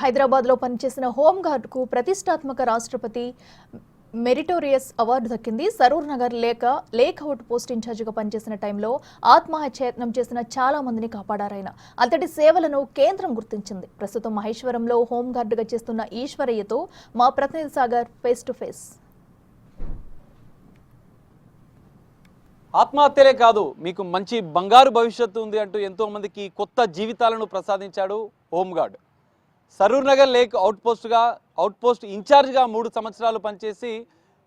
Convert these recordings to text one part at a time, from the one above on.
హైదరాబాద్లో పనిచేసిన హోంగార్డ్కు ప్రతిష్టాత్మక రాష్ట్రపతి మెరిటోరియస్ అవార్డు దక్కింది. సరూర్ నగర్ లేఅవుట్ పోస్ట్ ఇన్ఛార్జిగా పనిచేసిన టైంలో ఆత్మహత్యయత్నం చేసిన చాలా మందిని కాపాడారాయన. అంతటి సేవలను కేంద్రం గుర్తించింది. ప్రస్తుతం మహేశ్వరంలో హోంగార్డుగా చేస్తున్న ఈశ్వరయ్యతో మా ప్రతినిధి సాగర్ ఫేస్ టు ఫేస్. ఆత్మహత్యలే కాదు, మీకు మంచి బంగారు భవిష్యత్తు ఉంది అంటూ ఎంతో మందికి కొత్త జీవితాలను ప్రసాదించాడు home guard. Saroor Nagar out post ఇన్ఛార్జ్గా 3 సంవత్సరాలు పనిచేసి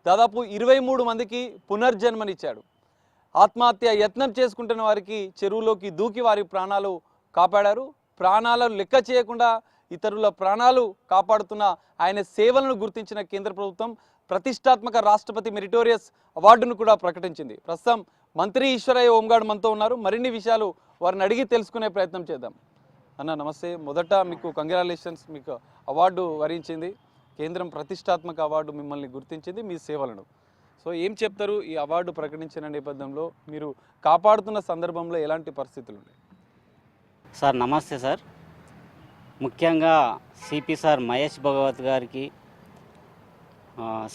దాదాపు 23 మందికి పునర్జన్మనిచ్చాడు. ఆత్మహత్య యత్నం చేసుకుంటున్న వారికి చెరువులోకి దూకి వారి ప్రాణాలు కాపాడారు. ప్రాణాలను లెక్క చేయకుండా ఇతరుల ప్రాణాలు కాపాడుతున్న ఆయన సేవలను గుర్తించిన కేంద్ర ప్రభుత్వం ప్రతిష్టాత్మక రాష్ట్రపతి మెరిటోరియస్ అవార్డును కూడా ప్రకటించింది. ప్రస్తుతం మంత్రి ఈశ్వరయ్య హోంగార్డ్ మనతో ఉన్నారు. మరిన్ని విషయాలు వారిని అడిగి తెలుసుకునే ప్రయత్నం చేద్దాం. అన్న నమస్తే. మొదట మీకు కంగ్రాచులేషన్స్, మీకు అవార్డు వరించింది. కేంద్రం ప్రతిష్టాత్మక అవార్డు మిమ్మల్ని గుర్తించింది, మీ సేవలను. సో ఏం చెప్తారు ఈ అవార్డు ప్రకటించిన నేపథ్యంలో? మీరు కాపాడుతున్న సందర్భంలో ఎలాంటి పరిస్థితులు ఉన్నాయి? సార్ నమస్తే సార్. ముఖ్యంగా సిపి సార్ మహేష్ భగవత్ గారికి,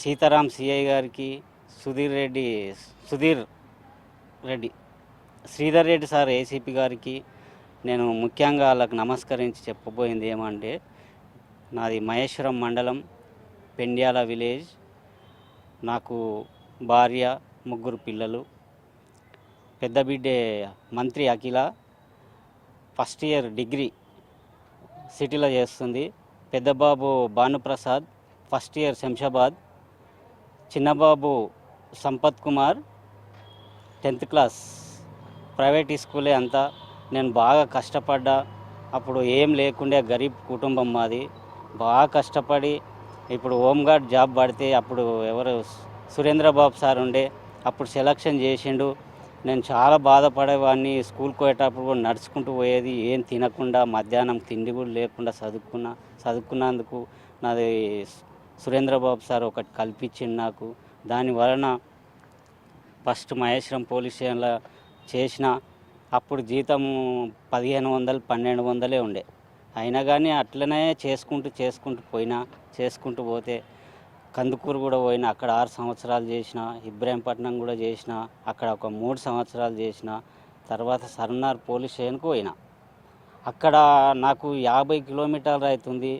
సీతారాం సిఐ గారికి, సుధీర్ రెడ్డి, శ్రీధర్ రెడ్డి సార్ ఏసీపీ గారికి నేను ముఖ్యంగా వాళ్ళకి నమస్కరించి చెప్పబోయింది ఏమంటే, నాది మహేశ్వరం మండలం పెండ్యాల విలేజ్. నాకు భార్య, 3 పిల్లలు. పెద్ద బిడ్డే మంత్రి అఖిల ఫస్ట్ ఇయర్ డిగ్రీ సిటీలో చేస్తుంది. పెద్ద బాబు భానుప్రసాద్ ఫస్ట్ ఇయర్ శంషాబాద్. చిన్నబాబు Sampath Kumar 10th class. Private స్కూలే అంతా. నేను బాగా కష్టపడ్డా. అప్పుడు ఏం లేకుండే గరీబ్ కుటుంబం మాది. బాగా కష్టపడి ఇప్పుడు హోంగార్డ్ జాబ్ పడితే అప్పుడు ఎవరు సురేంద్రబాబు సార్ ఉండే, అప్పుడు సెలక్షన్ చేసిండు. నేను చాలా బాధపడేవాడిని. స్కూల్కి పోయేటప్పుడు కూడా నడుచుకుంటూ పోయేది, ఏం తినకుండా, మధ్యాహ్నం తిండి కూడా లేకుండా చదువుకున్నందుకు నాది సురేంద్రబాబు సార్ ఒకటి కల్పించింది నాకు. దాని వలన ఫస్ట్ మహేశ్వరం పోలీస్ స్టేషన్లో చేసిన. అప్పుడు జీతము 1500 1200 ఉండే. అయినా కానీ అట్లనే చేసుకుంటూ పోతే కందుకూరు కూడా పోయినా, అక్కడ 6 సంవత్సరాలు చేసిన. ఇబ్రాహీంపట్నం కూడా చేసిన, అక్కడ ఒక 3 సంవత్సరాలు చేసిన. తర్వాత సర్నార్ పోలీస్ స్టేషన్కి పోయినా. అక్కడ నాకు 50 కిలోమీటర్లు అవుతుంది.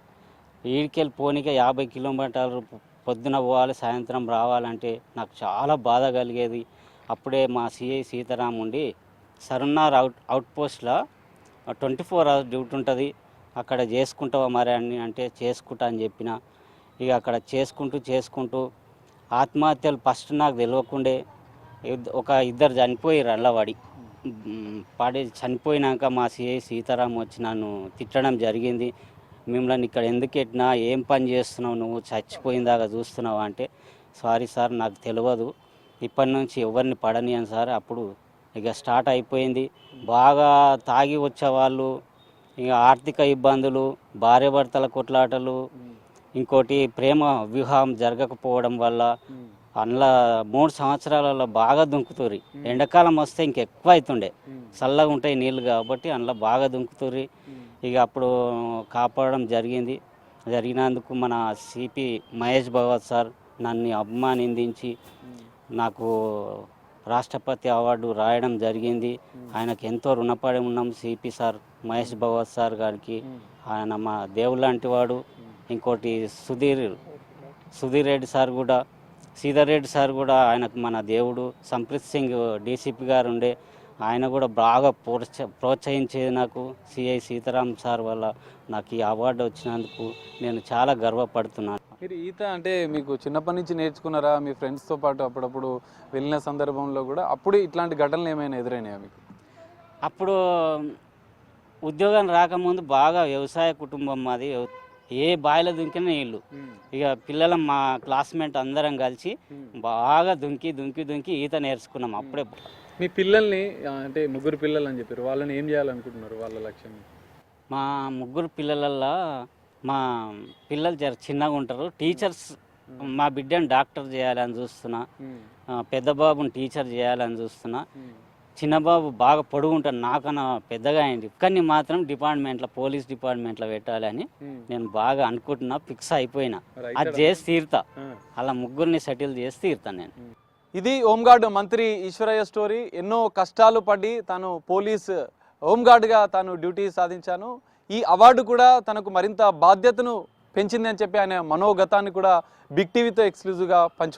ఈడికెళ్ళి పోనీకే 50 కిలోమీటర్లు పొద్దున పోవాలి, సాయంత్రం రావాలంటే నాకు చాలా బాధ కలిగేది. అప్పుడే మా సిఐ సీతారాం ఉండి, సరున్నార్ అవుట్ పోస్ట్లో 24 hours డ్యూటీ ఉంటుంది, అక్కడ చేసుకుంటావా మరి అని అంటే చేసుకుంటా అని చెప్పిన. ఇక అక్కడ చేసుకుంటూ ఆత్మహత్యలు ఫస్ట్ నాకు తెలియకుండే ఒక 2 చనిపోయారు. అల్లవాడి చనిపోయినాక మా సిఐ సీతారాం వచ్చి నన్ను తిట్టడం జరిగింది. మిమ్మల్ని ఇక్కడ ఎందుకు ఎట్టినా, ఏం పని చేస్తున్నావు నువ్వు, చచ్చిపోయిందాకా చూస్తున్నావు అంటే, సారీ సార్ నాకు తెలియదు, ఇప్పటి నుంచి ఎవరిని పడనియను సార్. అప్పుడు ఇక స్టార్ట్ అయిపోయింది. బాగా తాగి వచ్చేవాళ్ళు, ఇక ఆర్థిక ఇబ్బందులు, భార్యాభర్తల కొట్లాటలు, ఇంకోటి ప్రేమ వివాహం జరగకపోవడం వల్ల అందులో 3 సంవత్సరాలలో బాగా దుంకుతుర్రి. ఎండాకాలం వస్తే ఇంకెక్కువ అవుతుండే, చల్లగా ఉంటాయి నీళ్ళు కాబట్టి అందులో బాగా దుంకుతుర్రి. ఇక అప్పుడు కాపాడడం జరిగినందుకు మన సిపి మహేష్ భగవత్ సార్ నన్ను అభిమానించి నాకు రాష్ట్రపతి అవార్డు రాయడం జరిగింది. ఆయనకు ఎంతో రుణపడి ఉన్నాం CP sir Mahesh Bhagwat sir గారికి. ఆయన మా దేవుడు లాంటి వాడు. ఇంకోటి సుధీర్ రెడ్డి సార్ కూడా, శ్రీధర్ రెడ్డి సార్ కూడా ఆయనకు మన దేవుడు. సంప్రీత్ సింగ్ డీసీపీ గారు ఉండే, ఆయన కూడా బాగా ప్రోత్సహించేది నాకు. సిఐ సీతారాం సార్ వల్ల నాకు ఈ అవార్డు వచ్చినందుకు నేను చాలా గర్వపడుతున్నాను. మీరు ఈత అంటే మీకు చిన్నప్పటి నుంచి నేర్చుకున్నారా? మీ ఫ్రెండ్స్తో పాటు అప్పుడప్పుడు వెళ్ళిన సందర్భంలో కూడా అప్పుడు ఇట్లాంటి ఘటనలు ఏమైనా ఎదురైనాయా మీకు? అప్పుడు ఉద్యోగం రాకముందు బాగా వ్యవసాయ కుటుంబం మాది. ఏ బావిలో దుంకినా నీళ్ళు. ఇక పిల్లలం మా క్లాస్మేట్ అందరం కలిసి బాగా దుంకి ఈత నేర్చుకున్నాం. అప్పుడే మీ పిల్లల్ని అంటే 3 పిల్లలు అని చెప్పారు, వాళ్ళని ఏం చేయాలనుకుంటున్నారు? వాళ్ళ లక్ష్యం? మా 3 పిల్లలల్లో మా పిల్లలు జర చిన్నగా ఉంటారు. టీచర్స్, మా బిడ్డను డాక్టర్ చేయాలని చూస్తున్నా, పెద్ద బాబుని టీచర్ చేయాలని చూస్తున్నా. చిన్నబాబు బాగా పొడుగు ఉంటాడు, నాకన్నా పెద్దగా అయింది, కానీ మాత్రం డిపార్ట్మెంట్లో పోలీస్ డిపార్ట్మెంట్లో పెట్టాలని నేను బాగా అనుకుంటున్నా, ఫిక్స్ అయిపోయినా. అది చేసి తీరుతా, అలా ముగ్గురిని సెటిల్ చేసి తీరుతాను నేను. ఇది హోంగార్డ్ మంత్రి ఈశ్వరయ్య స్టోరీ. ఎన్నో కష్టాలు పడి తాను పోలీస్ హోంగార్డ్గా తాను డ్యూటీ సాధించాను. ఈ అవార్డు కూడా తనకు మరింత బాధ్యతను పెంచింది అని చెప్పి ఆయన మనోగతాన్ని కూడా బిగ్ టీవీతో ఎక్స్క్లూజివ్గా పంచు